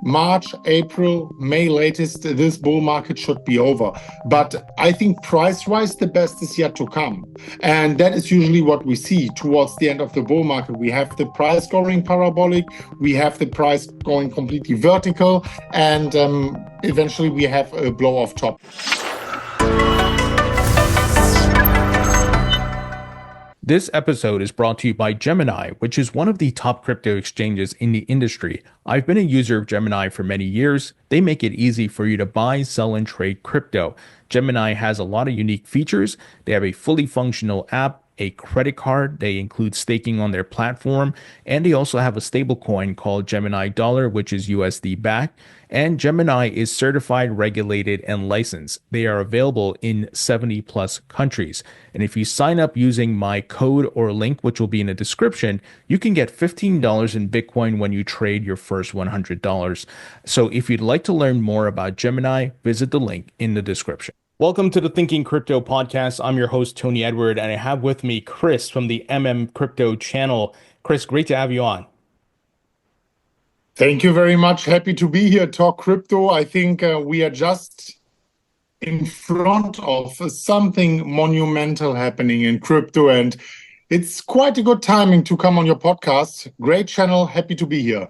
March, April, May latest, this bull market should be over. But I think price-wise, the best is yet to come. And that is usually what we see towards the end of the bull market. We have the price going parabolic, we have the price going completely vertical, and eventually we have a blow-off top. This episode is brought to you by Gemini, which is one of the top crypto exchanges in the industry. I've been a user of Gemini for many years. They make it easy for you to buy, sell, and trade crypto. Gemini has a lot of unique features. They have a fully functional app, a credit card. They include staking on their platform, and they also have a stablecoin called Gemini Dollar, which is USD backed. And Gemini is certified, regulated, and licensed. They are available in 70 plus countries. And if you sign up using my code or link, which will be in the description, you can get $15 in Bitcoin when you trade your first $100. So if you'd like to learn more about Gemini, visit the link in the description. Welcome to the Thinking Crypto podcast. I'm your host, Tony Edward, and I have with me Chris from the MMCrypto channel. Chris, great to have you on. Thank you very much. Happy to be here, talk crypto. I think we are just in front of something monumental happening in crypto, and it's quite a good timing to come on your podcast. Great channel. Happy to be here.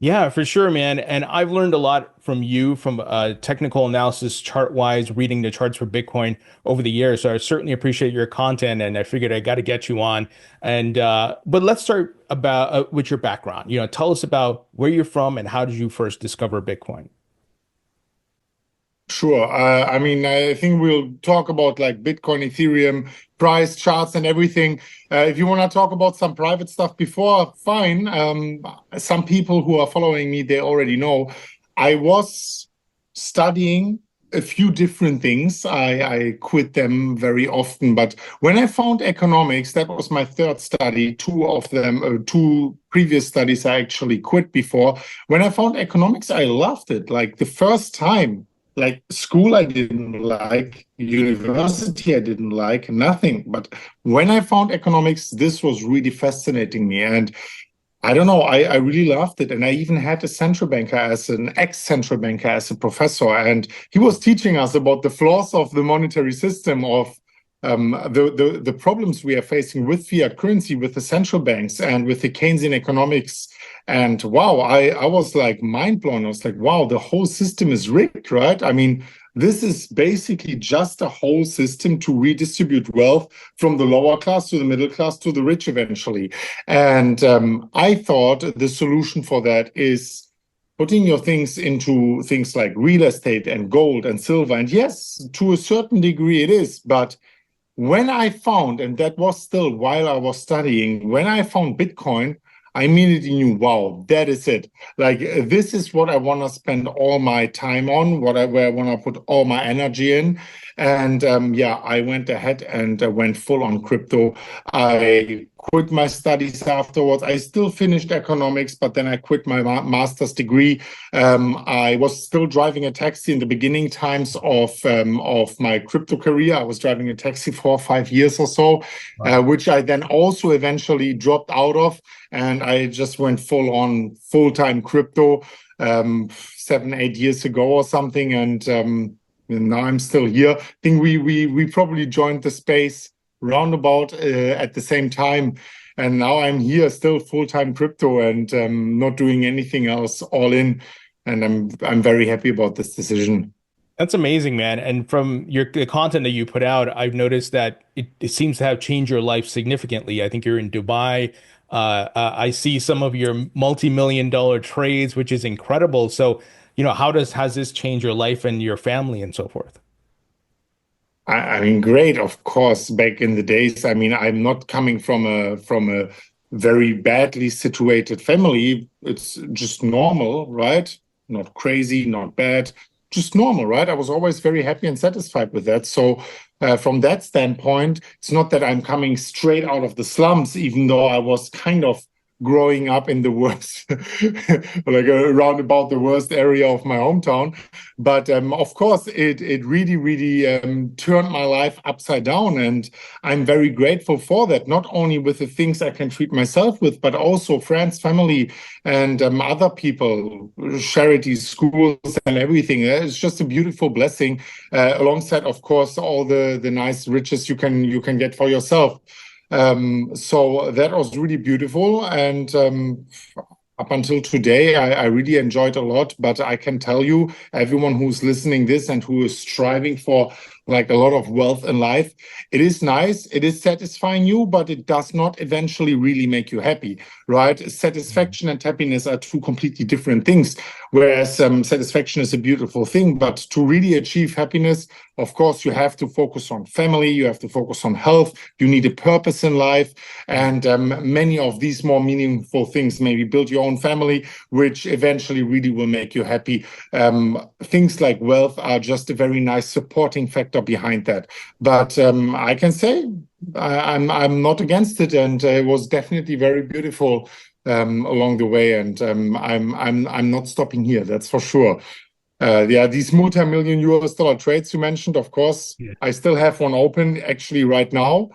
Yeah, for sure, man. And I've learned a lot from you from technical analysis, chart-wise, reading the charts for Bitcoin over the years. So I certainly appreciate your content, and I figured I got to get you on. And but let's start about with your background. Tell us about where you're from and how did you first discover Bitcoin? Sure. I think we'll talk about like Bitcoin, Ethereum, price charts and everything. If you want to talk about some private stuff before, fine. Some people who are following me, they already know. I was studying a few different things. I quit them very often. But when I found economics, that was my third study. Two previous studies I actually quit before. When I found economics, I loved it. Like the first time. Like school, I didn't like, university, I didn't like, nothing. But when I found economics, this was really fascinating me. And I don't know, I really loved it. And I even had a central banker as an ex-central banker as a professor. And he was teaching us about the flaws of the monetary system, of the problems we are facing with fiat currency, with the central banks, and with the Keynesian economics. And wow, I was like mind blown. I was like, wow, the whole system is rigged, right? I mean, this is basically just a whole system to redistribute wealth from the lower class to the middle class to the rich eventually. And I thought the solution for that is putting your things into things like real estate and gold and silver. And yes, to a certain degree it is, but when I found, and that was still while I was studying, when I found Bitcoin, I immediately knew, wow, that is it. Like, this is what I want to spend all my time on, where I want to put all my energy in. And I went ahead and went full on crypto. I quit my studies afterwards. I still finished economics, but then I quit my master's degree. I was still driving a taxi in the beginning times of my crypto career. I was driving a taxi for 5 years or so, wow. Which I then also eventually dropped out of. And I just went full-time crypto 7-8 years ago or something. And now I'm still here. I think we probably joined the space roundabout at the same time. And now I'm here still full-time crypto and not doing anything else, all in. And I'm very happy about this decision. That's amazing, man. And from the content that you put out, I've noticed that it seems to have changed your life significantly. I think you're in Dubai. I see some of your multi-million-dollar trades, which is incredible. So, how has this changed your life and your family and so forth? I mean, great, of course. Back in the days, I mean, I'm not coming from a very badly situated family. It's just normal, right? Not crazy, not bad, just normal, right? I was always very happy and satisfied with that. So from that standpoint, it's not that I'm coming straight out of the slums, even though I was kind of growing up in the worst, like around about the worst area of my hometown. But of course, it really turned my life upside down. And I'm very grateful for that, not only with the things I can treat myself with, but also friends, family, and other people, charities, schools, and everything. It's just a beautiful blessing, alongside, of course, all the nice riches you can get for yourself. So that was really beautiful, and up until today, I really enjoyed a lot. But I can tell you, everyone who's listening this and who is striving for like a lot of wealth in life, it is nice, it is satisfying you, but it does not eventually really make you happy, right? Satisfaction and happiness are two completely different things. Whereas satisfaction is a beautiful thing, but to really achieve happiness, of course, you have to focus on family, you have to focus on health, you need a purpose in life, and many of these more meaningful things, maybe build your own family, which eventually really will make you happy. Things like wealth are just a very nice supporting factor behind that. But I can say I'm not against it, and it was definitely very beautiful along the way, and I'm not stopping here, that's for sure. These multi-million US dollar trades you mentioned, of course, yeah. I still have one open actually right now.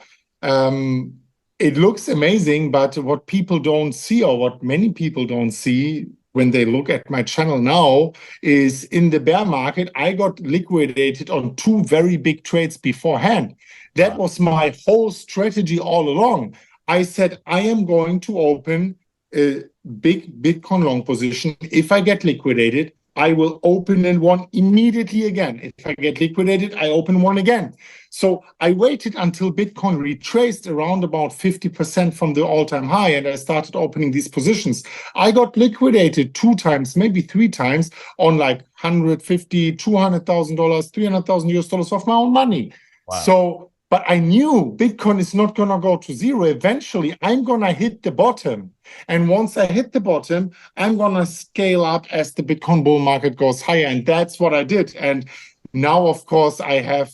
It looks amazing, but what people don't see, or what many people don't see when they look at my channel now, is in the bear market, I got liquidated on 2 very big trades beforehand. That was my whole strategy all along. I said, I am going to open a big Bitcoin long position. If I get liquidated, I will open in one immediately again. If I get liquidated, I open one again. So I waited until Bitcoin retraced around about 50% from the all-time high, and I started opening these positions. I got liquidated 2 times, maybe 3 times, on like $150,000, $200,000, $300,000 of my own money. Wow. So, but I knew Bitcoin is not going to go to zero. Eventually, I'm going to hit the bottom. And once I hit the bottom, I'm going to scale up as the Bitcoin bull market goes higher. And that's what I did. And now, of course, I have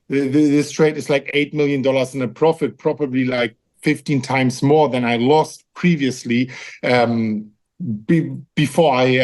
this trade is like $8 million in a profit, probably like 15 times more than I lost previously. Before I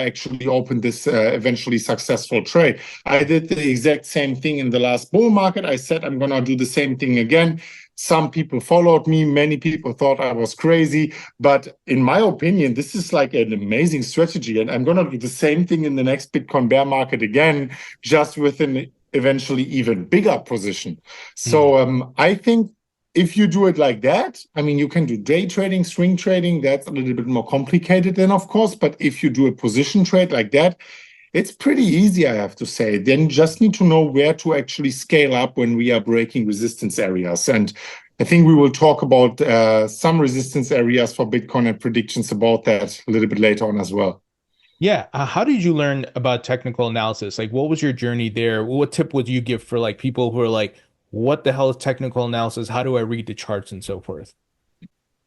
actually opened this eventually successful trade. I did the exact same thing in the last bull market. I said I'm going to do the same thing again. Some people followed me. Many people thought I was crazy. But in my opinion, this is like an amazing strategy. And I'm going to do the same thing in the next Bitcoin bear market again, just with an eventually even bigger position. So I think if you do it like that, I mean, you can do day trading, swing trading. That's a little bit more complicated then, of course. But if you do a position trade like that, it's pretty easy, I have to say. Then you just need to know where to actually scale up when we are breaking resistance areas. And I think we will talk about some resistance areas for Bitcoin and predictions about that a little bit later on as well. Yeah. How did you learn about technical analysis? Like, what was your journey there? What tip would you give for like people who are like, what the hell is technical analysis? How do I read the charts and so forth?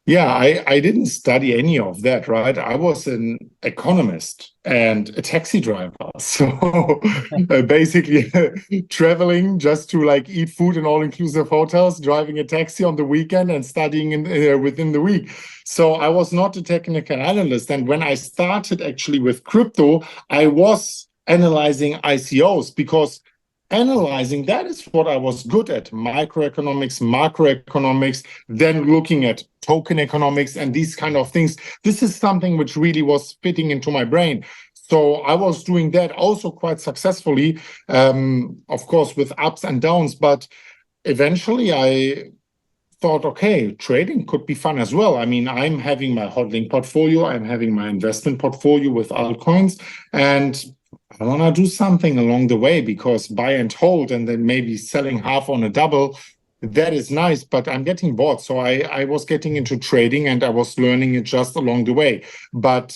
Yeah, I didn't study any of that, right? I was an economist and a taxi driver. So basically traveling just to like eat food in all-inclusive hotels, driving a taxi on the weekend and studying within the week. So I was not a technical analyst. And when I started actually with crypto, I was analyzing ICOs, because analyzing, that is what I was good at: microeconomics, macroeconomics, then looking at token economics and these kind of things. This is something which really was fitting into my brain. So I was doing that also quite successfully, of course, with ups and downs. But eventually I thought, okay, trading could be fun as well. I mean, I'm having my Hodlng portfolio, I'm having my investment portfolio with altcoins, and I want to do something along the way, because buy and hold and then maybe selling half on a double, that is nice, but I'm getting bored. So I was getting into trading and I was learning it just along the way. But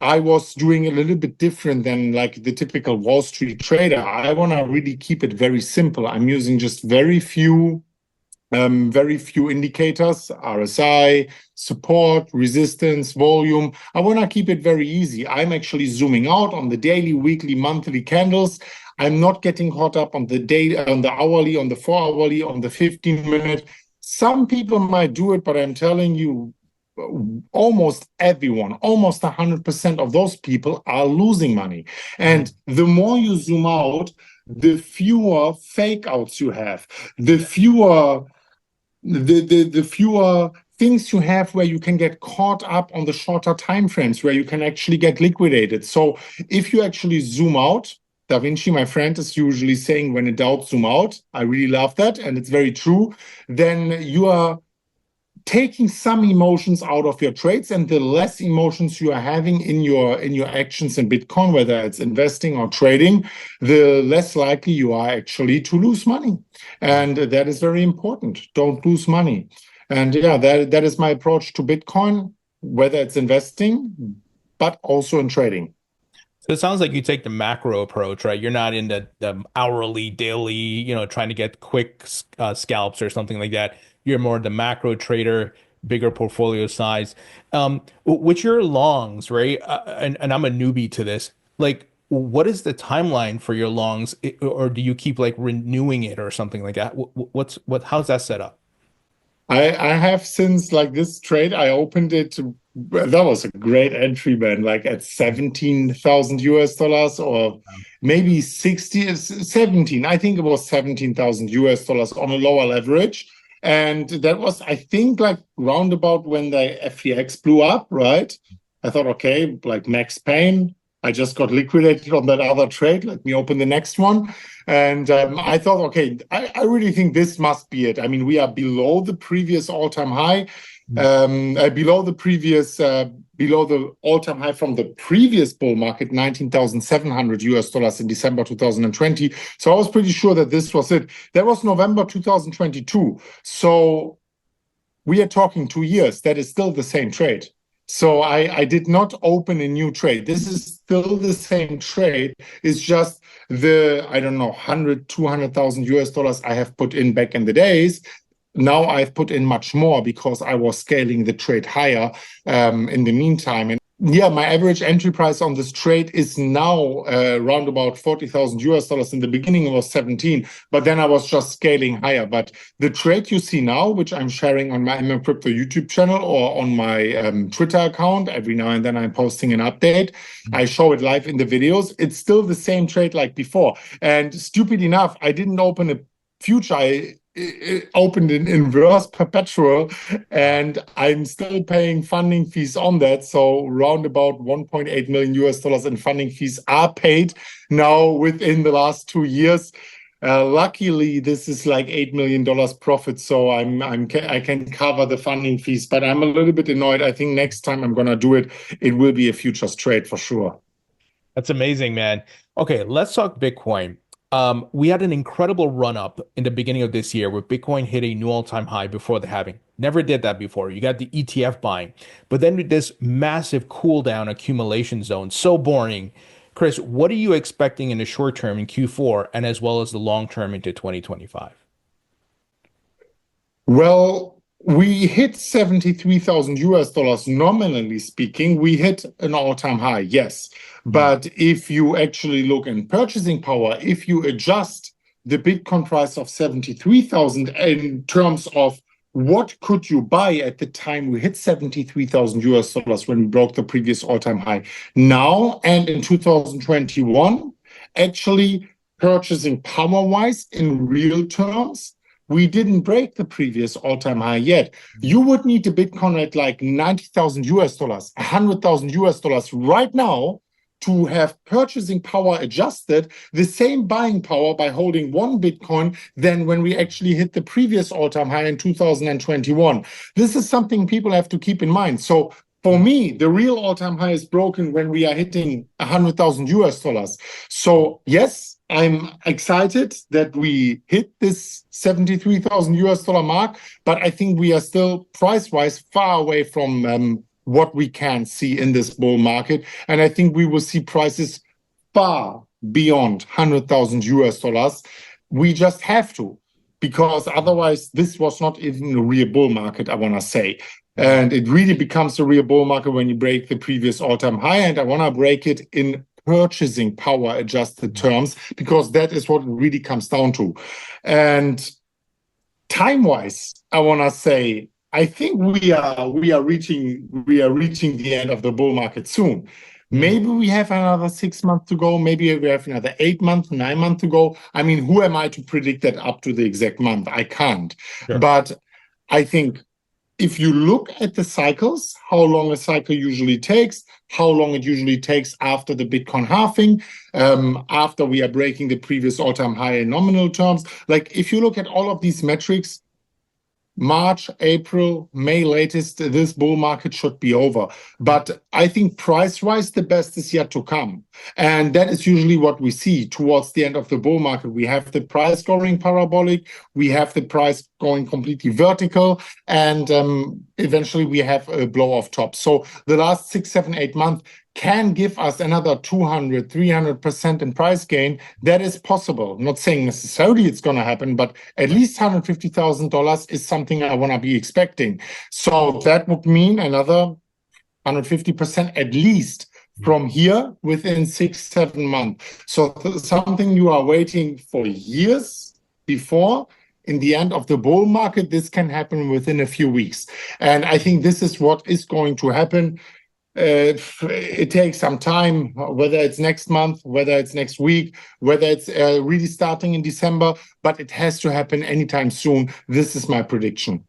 I was doing a little bit different than like the typical Wall Street trader. I want to really keep it very simple. I'm using just very few indicators: RSI, support, resistance, volume. I want to keep it very easy. I'm actually zooming out on the daily, weekly, monthly candles. I'm not getting caught up on the day, on the hourly, on the 4-hourly, on the 15-minute. Some people might do it, but I'm telling you, almost everyone, almost 100% of those people are losing money. And the more you zoom out, the fewer fake outs you have, the fewer things you have where you can get caught up on the shorter time frames, where you can actually get liquidated. So if you actually zoom out, Da Vinci, my friend, is usually saying, when in doubt, zoom out. I really love that, and it's very true. Then you are taking some emotions out of your trades, and the less emotions you are having in your actions in Bitcoin, whether it's investing or trading, the less likely you are actually to lose money. And that is very important. Don't lose money. And yeah, that is my approach to Bitcoin, whether it's investing, but also in trading. So it sounds like you take the macro approach, right? You're not in the hourly, daily, trying to get quick scalps or something like that. You're more the macro trader, bigger portfolio size. With your longs, right? And I'm a newbie to this. Like, what is the timeline for your longs, or do you keep like renewing it or something like that? How's that set up? I have, since like this trade, I opened it. That was a great entry, man, like at 17,000 US dollars, or maybe 17. I think it was 17,000 US dollars on a lower leverage. And that was, I think, like roundabout when the FTX blew up, right? I thought, okay, like max pain. I just got liquidated on that other trade. Let me open the next one. And I thought, okay, I really think this must be it. I mean, we are below the previous all-time high, below the all-time high from the previous bull market, 19,700 US dollars in December 2020. So I was pretty sure that this was it. That was November 2022. So we are talking 2 years. That is still the same trade. So I did not open a new trade. This is still the same trade. It's just the, I don't know, 100, 200,000 US dollars I have put in back in the days. Now I've put in much more because I was scaling the trade higher in the meantime. And yeah, my average entry price on this trade is now around about 40,000 US dollars. In the beginning, it was 17, but then I was just scaling higher. But the trade you see now, which I'm sharing on my MMCrypto YouTube channel or on my Twitter account, every now and then I'm posting an update. I show it live in the videos. It's still the same trade like before. And stupid enough, I didn't open a future. I opened in inverse perpetual, and I'm still paying funding fees on that. So round about 1.8 million US dollars in funding fees are paid now within the last 2 years. Luckily, this is like $8 million profit, so I can cover the funding fees. But I'm a little bit annoyed. I think next time I'm gonna do it, it will be a futures trade for sure. That's amazing, man. Okay, let's talk Bitcoin. We had an incredible run up in the beginning of this year where Bitcoin hit a new all-time high before the halving. Never did that before. You got the ETF buying, but then this massive cool down accumulation zone. So boring. Chris, what are you expecting in the short term in Q4 and as well as the long term into 2025? Well, we hit 73,000 US dollars, nominally speaking. We hit an all-time high, yes. But if you actually look in purchasing power, if you adjust the Bitcoin price of 73,000 in terms of what could you buy at the time we hit 73,000 US dollars when we broke the previous all-time high, now and in 2021, actually purchasing power-wise in real terms, we didn't break the previous all-time high yet. You would need the Bitcoin at like 90,000 US dollars, 100,000 US dollars right now to have purchasing power adjusted, the same buying power by holding one Bitcoin than when we actually hit the previous all-time high in 2021. This is something people have to keep in mind. So for me, the real all-time high is broken when we are hitting 100,000 US dollars. So yes, I'm excited that we hit this 73,000 US dollar mark, but I think we are still price-wise far away from what we can see in this bull market. And I think we will see prices far beyond 100,000 US dollars. We just have to, because otherwise this was not even a real bull market, I want to say. And it really becomes a real bull market when you break the previous all-time high. And I want to break it in purchasing power adjusted terms, because that is what it really comes down to. And time-wise, I want to say I think we are reaching the end of the bull market soon. Maybe we have another 6 months to go. Maybe we have another 8 months, 9 months to go. I mean, who am I to predict that up to the exact month? I can't. Sure. But I think if you look at the cycles, how long a cycle usually takes, how long it usually takes after the Bitcoin halving, after we are breaking the previous all-time high in nominal terms. Like if you look at all of these metrics, March, April, May latest, this bull market should be over. But I think price-wise, the best is yet to come. And that is usually what we see towards the end of the bull market. We have the price going parabolic, we have the price going completely vertical, and eventually we have a blow-off top. So the last 6, 7, 8 months can give us another 200, 300% in price gain. That is possible. I'm not saying necessarily it's going to happen, but at least $150,000 is something I want to be expecting. So that would mean another 150% at least from here within 6, 7 months. So something you are waiting for years before. In the end of the bull market, this can happen within a few weeks. And I think this is what is going to happen. It takes some time, whether it's next month, whether it's next week, whether it's really starting in December, but it has to happen anytime soon. This is my prediction.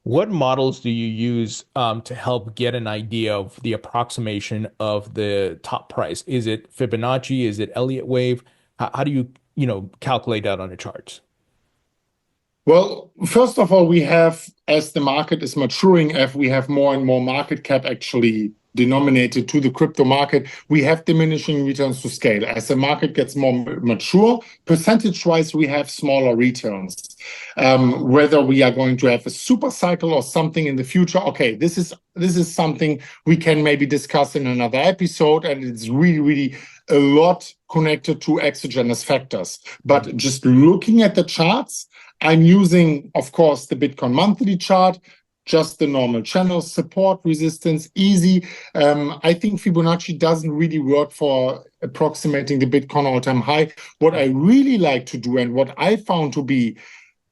What models do you use to help get an idea of the approximation of the top price? Is it Fibonacci? Is it Elliot Wave? How do you, calculate that on the charts? Well, first of all, we have, as the market is maturing, if we have more and more market cap actually denominated to the crypto market, we have diminishing returns to scale. As the market gets more mature, percentage-wise, we have smaller returns. Whether we are going to have a super cycle or something in the future, okay, this is something we can maybe discuss in another episode, and it's really, really a lot connected to exogenous factors. But just looking at the charts, I'm using, of course, the Bitcoin monthly chart, just the normal channels, support, resistance, easy. I think Fibonacci doesn't really work for approximating the Bitcoin all-time high. What I really like to do and what I found to be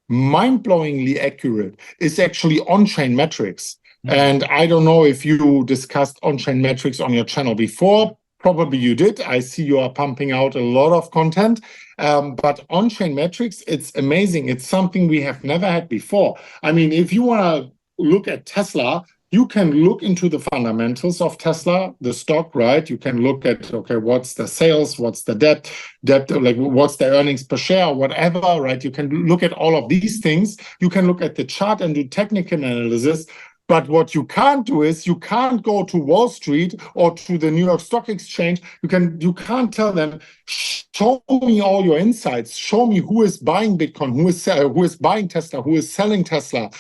mind-blowingly accurate is actually on-chain metrics. And I don't know if you discussed on-chain metrics on your channel before. Probably you did. I see you are pumping out a lot of content. But on-chain metrics, it's amazing. It's something we have never had before. I mean, if you want to look at Tesla, you can look into the fundamentals of Tesla, the stock, right? You can look at, okay, what's the sales, what's the debt, like what's the earnings per share, or whatever, right? You can look at all of these things. You can look at the chart and do technical analysis. But what you can't do is you can't go to Wall Street or to the New York Stock Exchange. You can't tell them, show me all your insights. Show me who is buying Bitcoin, who is buying Tesla, who is selling Tesla.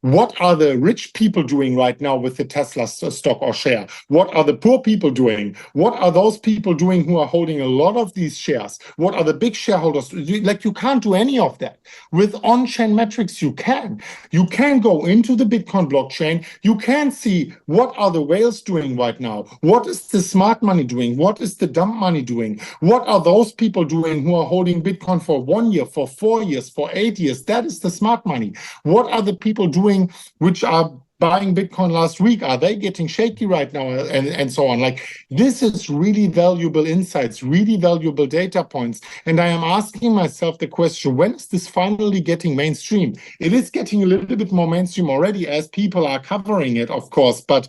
What are the rich people doing right now with the Tesla stock or share? What are the poor people doing? What are those people doing who are holding a lot of these shares? What are the big shareholders? Like, you can't do any of that. With on-chain metrics, you can. You can go into the Bitcoin blockchain. You can see what are the whales doing right now? What is the smart money doing? What is the dumb money doing? What are those people doing who are holding Bitcoin for 1 year, for 4 years, for 8 years? That is the smart money. What are the people doing which are buying Bitcoin last week? Are they getting shaky right now? And so on. Like, this is really valuable insights, really valuable data points. And I am asking myself the question, when is this finally getting mainstream? It is getting a little bit more mainstream already as people are covering it, of course, but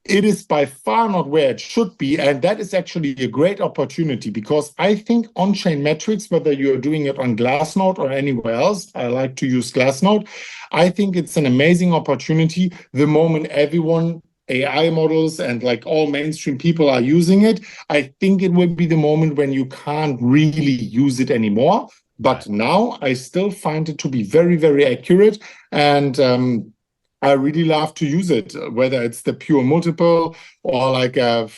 it is by far not where it should be. And that is actually a great opportunity, because I think on-chain metrics, whether you're doing it on Glassnode or anywhere else, I like to use Glassnode, I think it's an amazing opportunity. The moment everyone, AI models and like all mainstream people are using it, I think it will be the moment when you can't really use it anymore. But now I still find it to be very, very accurate. And I really love to use it, whether it's the pure multiple or like a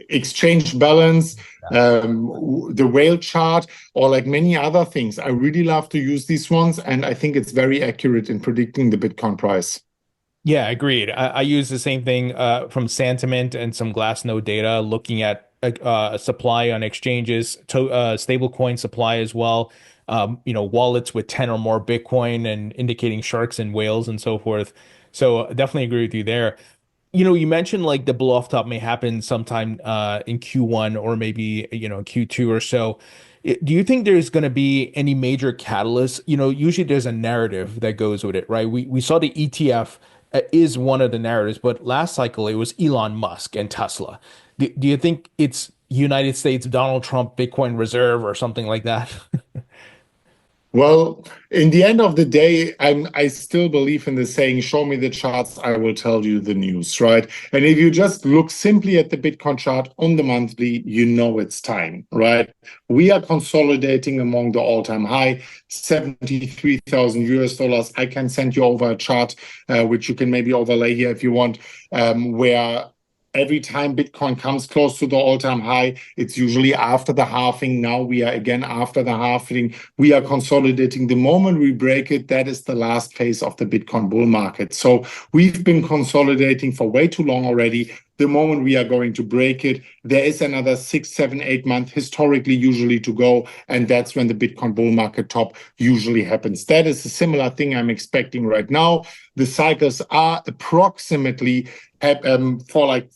exchange balance, the whale chart, or like many other things. I really love to use these ones, and I think it's very accurate in predicting the Bitcoin price. Yeah, agreed. I use the same thing from sentiment and some Glassnode data, looking at supply on exchanges, stablecoin supply as well. Wallets with 10 or more Bitcoin and indicating sharks and whales and so forth. So definitely agree with you there. You mentioned like the blow off top may happen sometime in Q1 or maybe, Q2 or so. Do you think there's going to be any major catalyst? Usually there's a narrative that goes with it, right? We saw the ETF is one of the narratives, but last cycle it was Elon Musk and Tesla. Do you think it's United States, Donald Trump, Bitcoin Reserve or something like that? Well, in the end of the day, I still believe in the saying, show me the charts, I will tell you the news, right? And if you just look simply at the Bitcoin chart on the monthly, you know it's time, right? We are consolidating among the all-time high, 73,000 US dollars. I can send you over a chart, which you can maybe overlay here if you want, where every time Bitcoin comes close to the all-time high, it's usually after the halving. Now we are again after the halving. We are consolidating. The moment we break it, that is the last phase of the Bitcoin bull market. So we've been consolidating for way too long already. The moment we are going to break it, there is another 6, 7, 8 months historically usually to go. And that's when the Bitcoin bull market top usually happens. That is a similar thing I'm expecting right now. The cycles are approximately for like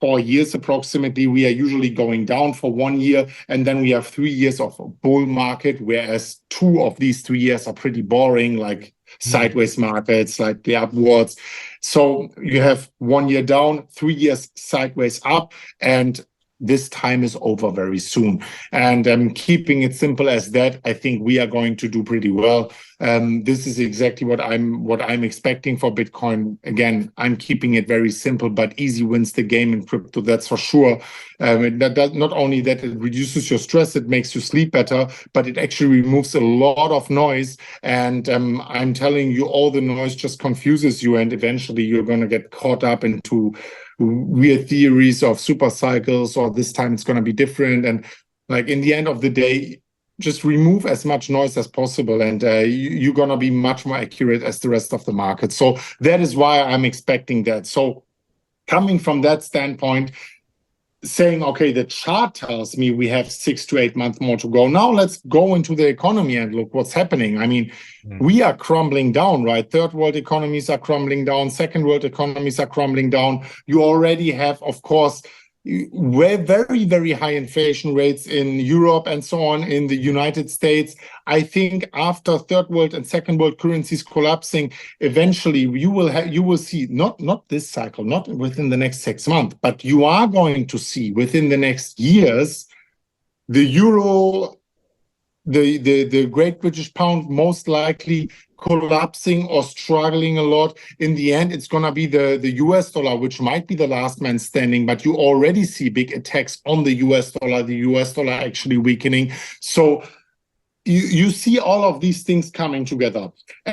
4 years approximately. We are usually going down for 1 year, and then we have 3 years of a bull market, whereas 2 of these 3 years are pretty boring, like sideways markets, like the upwards. So you have 1 year down, 3 years sideways up, and this time is over very soon. And keeping it simple as that, I think we are going to do pretty well. This is exactly what I'm expecting for Bitcoin. Again, I'm keeping it very simple, but easy wins the game in crypto. That's for sure. Not only that it reduces your stress, it makes you sleep better, but it actually removes a lot of noise. And I'm telling you, all the noise just confuses you, and eventually you're going to get caught up into weird theories of super cycles, or this time it's going to be different. And like in the end of the day, just remove as much noise as possible, and you're going to be much more accurate as the rest of the market. So that is why I'm expecting that. So coming from that standpoint, saying, okay, the chart tells me we have 6 to 8 months more to go. Now let's go into the economy and look what's happening. I mean, we are crumbling down, right? Third world economies are crumbling down. Second world economies are crumbling down. You already have, of course, very, very high inflation rates in Europe and so on. In the United States, I think after third world and second world currencies collapsing, eventually you will see not this cycle, not within the next 6 months, but you are going to see within the next years the euro, the Great British Pound most likely collapsing or struggling a lot. In the end, it's going to be the US dollar, which might be the last man standing, but you already see big attacks on the US dollar, the US dollar actually weakening. So you see all of these things coming together.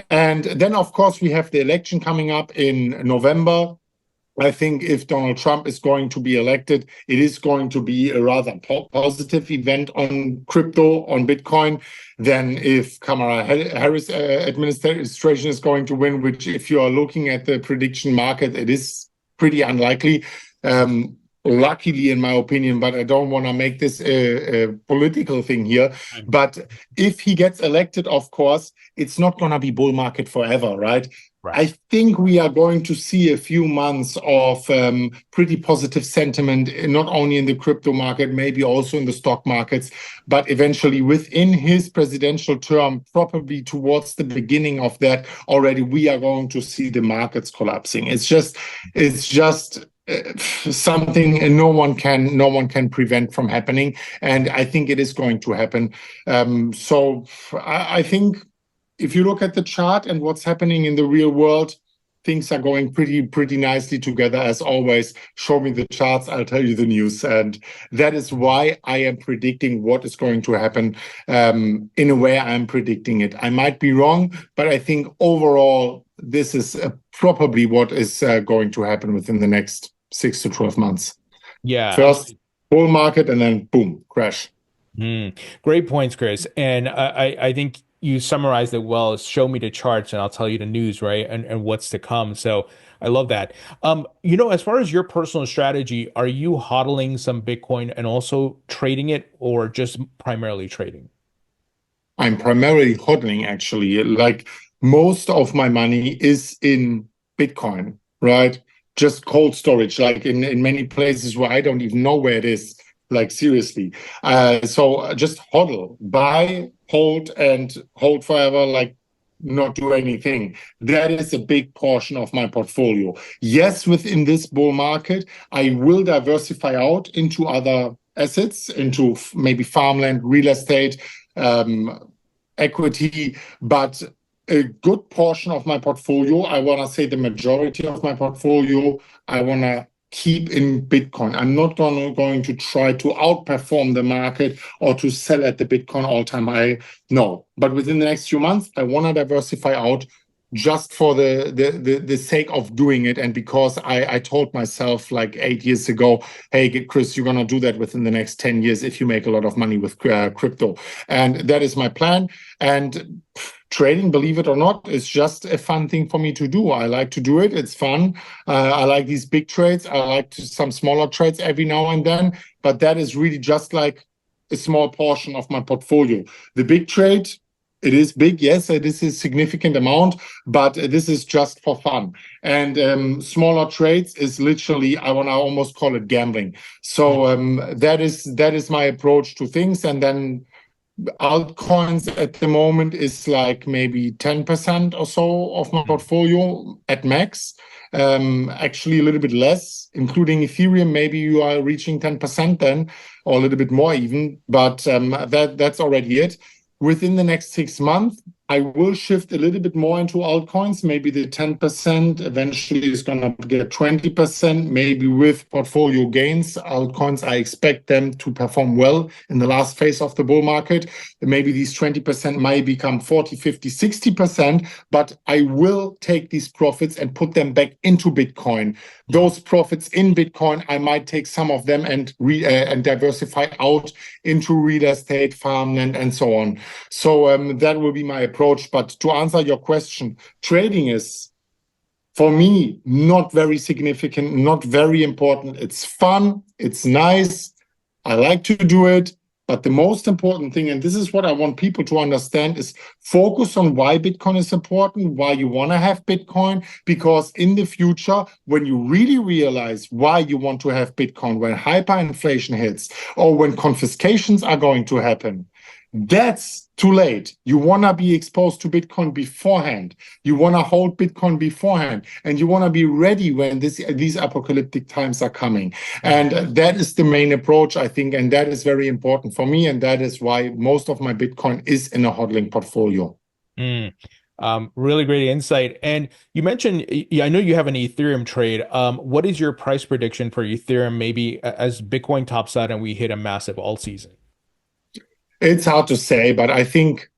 And then, of course, we have the election coming up in November. I think if Donald Trump is going to be elected, it is going to be a rather positive event on crypto, on Bitcoin, than if Kamala Harris administration is going to win, which if you are looking at the prediction market, it is pretty unlikely. Luckily, in my opinion, but I don't want to make this a political thing here. But if he gets elected, of course, it's not going to be bull market forever, right? I think we are going to see a few months of pretty positive sentiment, not only in the crypto market, maybe also in the stock markets, but eventually within his presidential term, probably towards the beginning of that already, we are going to see the markets collapsing. It's just something no one can prevent from happening, and I think it is going to happen. So I think if you look at the chart and what's happening in the real world, things are going pretty nicely together as always. Show me the charts, I'll tell you the news. And that is why I am predicting what is going to happen. In a way, I'm predicting it. I might be wrong, but I think overall, this is probably what is going to happen within the next 6 to 12 months. Yeah. First, bull market, and then boom, crash. Great points, Chris. And I think you summarized it well. Show me the charts and I'll tell you the news, right? And what's to come. So I love that. As far as your personal strategy, are you hodling some Bitcoin and also trading it, or just primarily trading? I'm primarily hodling, actually. Like most of my money is in Bitcoin, right? Just cold storage, like in many places where I don't even know where it is, like seriously. So just hodl, buy, hold, and hold forever, like not do anything. That is a big portion of my portfolio. Yes, within this bull market, I will diversify out into other assets, into maybe farmland, real estate, equity, but a good portion of my portfolio, I want to say the majority of my portfolio, I want to keep in Bitcoin. I'm not going to try to outperform the market or to sell at the Bitcoin all-time high. No, but within the next few months, I want to diversify out just for the sake of doing it, and because I told myself like 8 years ago, hey Chris, you're gonna do that within the next 10 years if you make a lot of money with crypto, and that is my plan. And trading, believe it or not, is just a fun thing for me to do. I like to do it. It's fun. I like these big trades. I like some smaller trades every now and then, but that is really just like a small portion of my portfolio. The big trade, it is big, yes, it is a significant amount, but this is just for fun. And smaller trades is literally, I want to almost call it gambling. So that is my approach to things. And then altcoins at the moment is like maybe 10% or so of my portfolio at max. Actually a little bit less, including Ethereum. Maybe you are reaching 10% then, or a little bit more even, but that's already it. Within the next 6 months, I will shift a little bit more into altcoins. Maybe the 10% eventually is going to get 20%, maybe with portfolio gains. Altcoins, I expect them to perform well in the last phase of the bull market. Maybe these 20% might become 40, 50, 60%, but I will take these profits and put them back into Bitcoin. Those profits in Bitcoin, I might take some of them and diversify out into real estate, farmland, and so on. So that will be my approach. But to answer your question, trading is, for me, not very significant, not very important. It's fun, it's nice, I like to do it. But the most important thing, and this is what I want people to understand, is focus on why Bitcoin is important, why you want to have Bitcoin, because in the future, when you really realize why you want to have Bitcoin, when hyperinflation hits or when confiscations are going to happen, that's too late. You want to be exposed to Bitcoin beforehand. You want to hold Bitcoin beforehand, and you want to be ready when these apocalyptic times are coming. And that is the main approach, I think, and that is very important for me, and that is why most of my Bitcoin is in a hodling portfolio. Really great insight. And you mentioned, I know you have an Ethereum trade. What is your price prediction for Ethereum, maybe as Bitcoin tops out and we hit a massive alt season? It's hard to say, but I think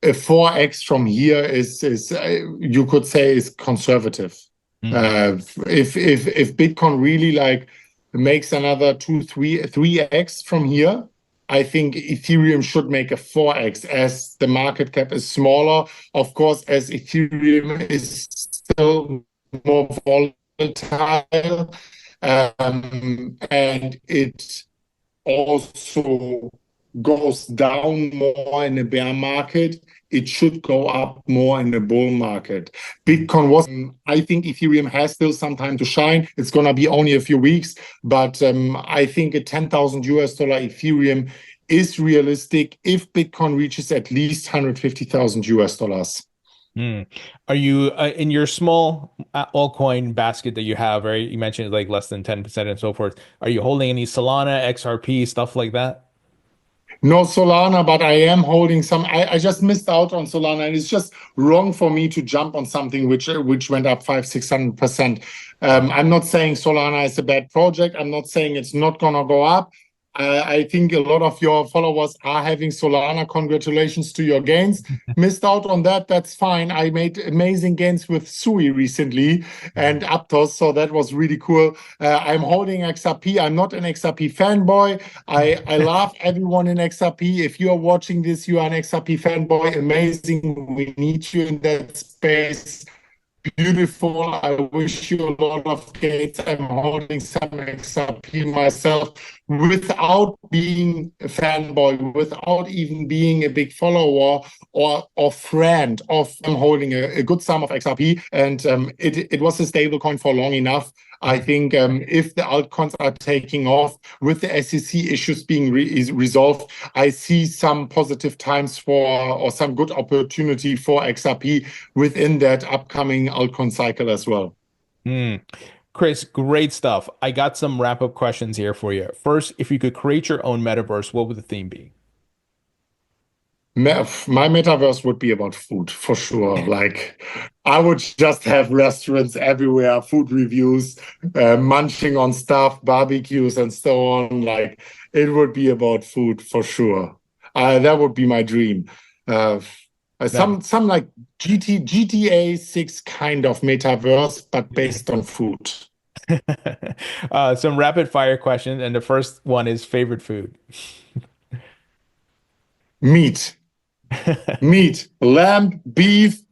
a 4x from here is you could say is conservative. If Bitcoin really like makes another 3x from here, I think Ethereum should make a 4x as the market cap is smaller. Of course, as Ethereum is still more volatile, and it also goes down more in a bear market, it should go up more in the bull market. Bitcoin was, I think Ethereum has still some time to shine. It's going to be only a few weeks, but I think a $10,000 Ethereum is realistic if Bitcoin reaches at least $150,000. Are you in your small altcoin basket that you have, right? You mentioned like less than 10% and so forth. Are you holding any Solana, XRP, stuff like that? No Solana, but I am holding some. I just missed out on Solana, and it's just wrong for me to jump on something which went up 500-600%. I'm not saying Solana is a bad project. I'm not saying it's not gonna go up. I think a lot of your followers are having Solana. Congratulations to your gains. Missed out on that. That's fine. I made amazing gains with Sui recently and Aptos, so that was really cool. I'm holding XRP. I'm not an XRP fanboy. I love everyone in XRP. If you are watching this, you are an XRP fanboy. Amazing. We need you in that space. Beautiful. I wish you a lot of gains. I'm holding some XRP myself. without being a fanboy, without even being a big follower or friend of them holding a good sum of XRP. And it was a stable coin for long enough. I think if the altcoins are taking off with the SEC issues being resolved, I see some positive times or some good opportunity for XRP within that upcoming altcoin cycle as well. Chris, great stuff. I got some wrap-up questions here for you. First, if you could create your own metaverse, what would the theme be? My metaverse would be about food for sure. Like I would just have restaurants everywhere, food reviews, munching on stuff, barbecues and so on. Like it would be about food for sure. That would be my dream. Some like GTA 6 kind of metaverse, but based on food. Some rapid fire questions, and the first one is favorite food. Meat. Meat, lamb, beef,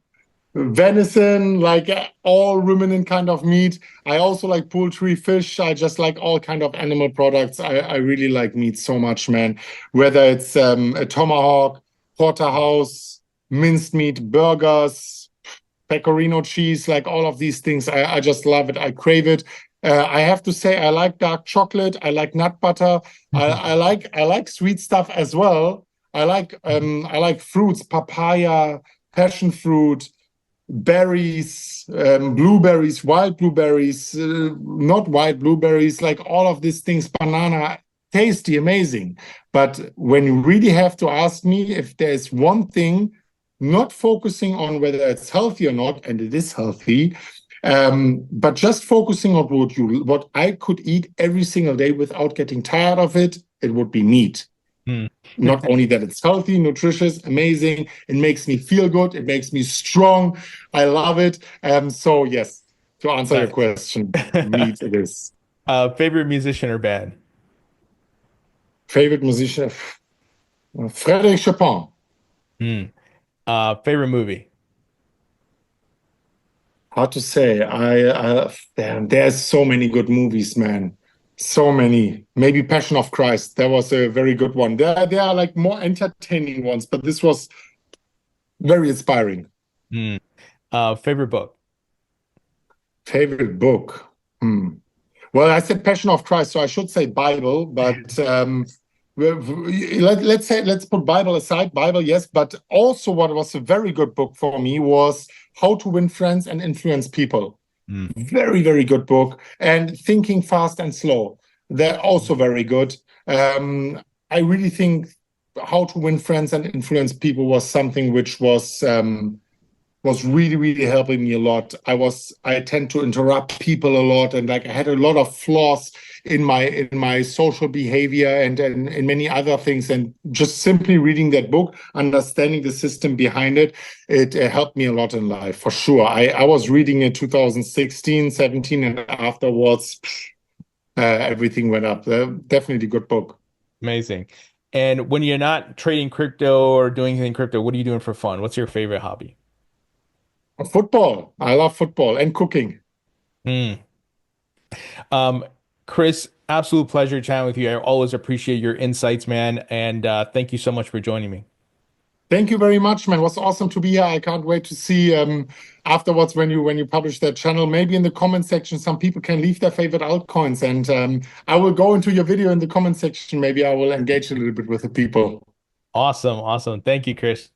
venison, like all ruminant kind of meat. I also like poultry, fish. I just like all kind of animal products. I really like meat so much, man. Whether it's a tomahawk, porterhouse, minced meat, burgers, pecorino cheese, like all of these things. I just love it. I crave it. I have to say, I like dark chocolate. I like nut butter. I like sweet stuff as well. I like fruits, papaya, passion fruit, berries, blueberries, wild blueberries, not wild blueberries, like all of these things, banana, tasty, amazing. But when you really have to ask me if there's one thing, not focusing on whether it's healthy or not, and it is healthy, but just focusing on what I could eat every single day without getting tired of it, it would be meat. Not only that it's healthy, nutritious, amazing, it makes me feel good, it makes me strong. I love it. So yes, to answer your question, meat it is. Favorite musician or band? Favorite musician, Frédéric Chopin. Favorite movie? Hard to say. Damn, there's so many good movies, man. So many. Maybe Passion of Christ. That was a very good one. There are like more entertaining ones, but this was very inspiring. Favorite book? Favorite book. Well, I said Passion of Christ, so I should say Bible, but let's put Bible aside. Bible, yes, but also what was a very good book for me was How to Win Friends and Influence People. Very, very good book. And Thinking Fast and Slow. They're also very good. I really think How to Win Friends and Influence People was something which was really, really helping me a lot. I tend to interrupt people a lot, and like I had a lot of flaws in my social behavior and in many other things. And just simply reading that book, understanding the system behind it, it helped me a lot in life for sure. I was reading in 2016, 17, and afterwards everything went up. Definitely a good book. Amazing. And when you're not trading crypto or doing anything crypto, what are you doing for fun? What's your favorite hobby? Football. I love football and cooking. Chris, absolute pleasure chatting with you. I always appreciate your insights, man. And thank you so much for joining me. Thank you very much, man. It was awesome to be here. I can't wait to see afterwards when you publish that channel. Maybe in the comment section, some people can leave their favorite altcoins, and I will go into your video in the comment section. Maybe I will engage a little bit with the people. Awesome. Awesome. Thank you, Chris.